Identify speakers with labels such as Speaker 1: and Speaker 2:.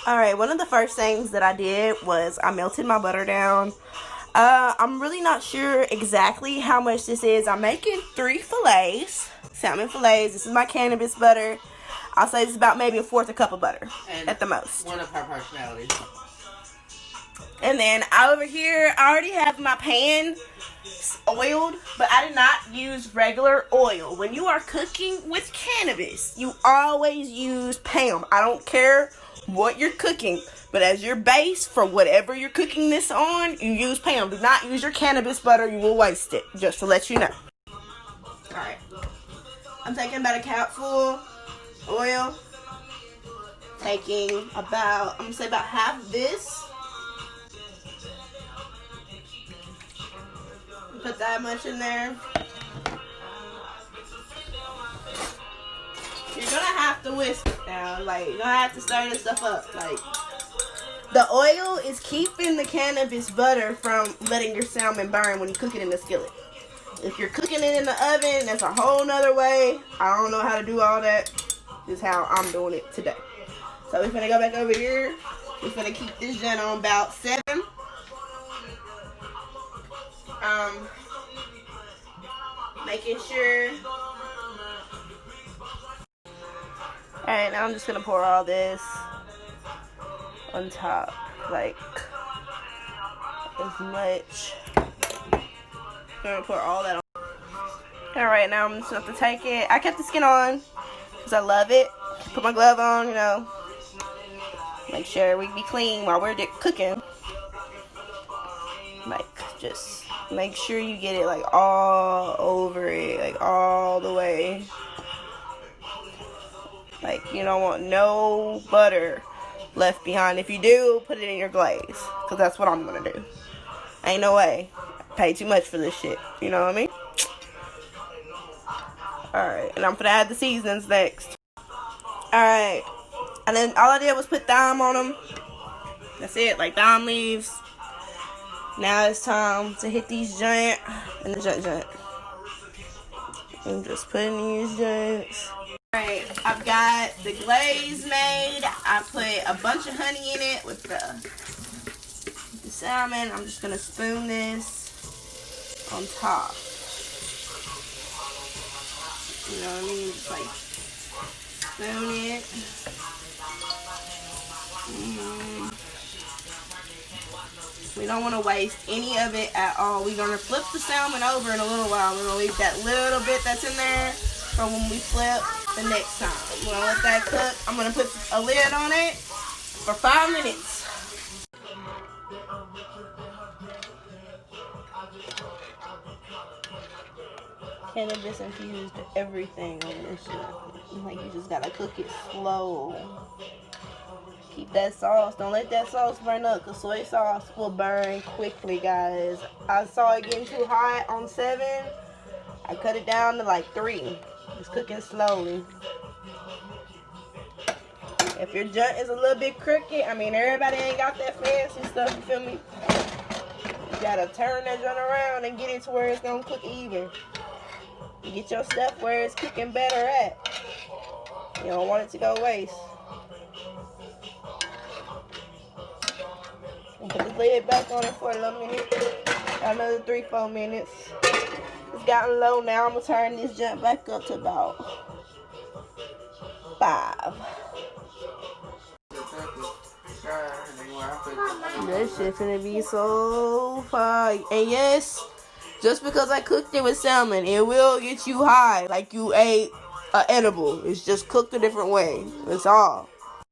Speaker 1: Alright, one of the first things that I did was I melted my butter down. I'm really not sure exactly how much this is. I'm making 3 fillets, salmon fillets. This is my cannabis butter. I'll say this is about maybe a fourth a cup of butter
Speaker 2: and
Speaker 1: at the most.
Speaker 2: One of her personalities.
Speaker 1: And then over here, I already have my pan oiled, but I did not use regular oil. When you are cooking with cannabis, you always use Pam. I don't care what you're cooking, but as your base for whatever you're cooking this on, you use Pam. Do not use your cannabis butter. You will waste it, just to let you know. Alright. I'm taking about a cupful oil. Taking about, I'm going to say about half this. Put that much in there. You're gonna have to whisk it down. Like, you're gonna have to stir this stuff up. Like, the oil is keeping the cannabis butter from letting your salmon burn when you cook it in the skillet. If you're cooking it in the oven, that's a whole nother way. I don't know how to do all that. This is how I'm doing it today. So we're gonna go back over here. We're gonna keep this joint on about 7. Making sure. Alright, now I'm just gonna pour all this on top, like as much. I'm gonna pour all that on. Alright, now I'm just gonna have to take it. I kept the skin on because I love it. Put my glove on, you know. Make sure we be clean while we're cooking. Like, just make sure you get it like all over it, like all the way. Like, you don't want no butter left behind. If you do, put it in your glaze, because that's what I'm gonna do. Ain't no way. I pay too much for this shit, you know what I mean? Alright, and I'm gonna add the seasonings next. Alright, and then all I did was put thyme on them. That's it, like thyme leaves. Now it's time to hit these joint and the joint. I'm just putting these joints. Alright, I've got the glaze made. I put a bunch of honey in it with the salmon. I'm just going to spoon this on top. You know what I mean? Just like spoon it. We don't want to waste any of it at all. We're going to flip the salmon over in a little while. We're going to leave that little bit that's in there for when we flip the next time. We're going to let that cook. I'm going to put a lid on it for 5 minutes. Cannabis infused everything on this shit. Like, you just got to cook it slow. Keep that sauce. Don't let that sauce burn up, because soy sauce will burn quickly, guys. I saw it getting too hot on 7. I cut it down to like 3. It's cooking slowly. If your joint is a little bit crooked, I mean, everybody ain't got that fancy stuff, you feel me? You gotta turn that joint around and get it to where it's gonna cook even. You get your stuff where it's cooking better at. You don't want it to go waste. Put the lid back on it for a little minute. Another 3-4 minutes. It's gotten low now. I'm gonna turn this jump back up to about 5. This shit finna be so fire. And yes, just because I cooked it with salmon, it will get you high like you ate an edible. It's just cooked a different way. That's all.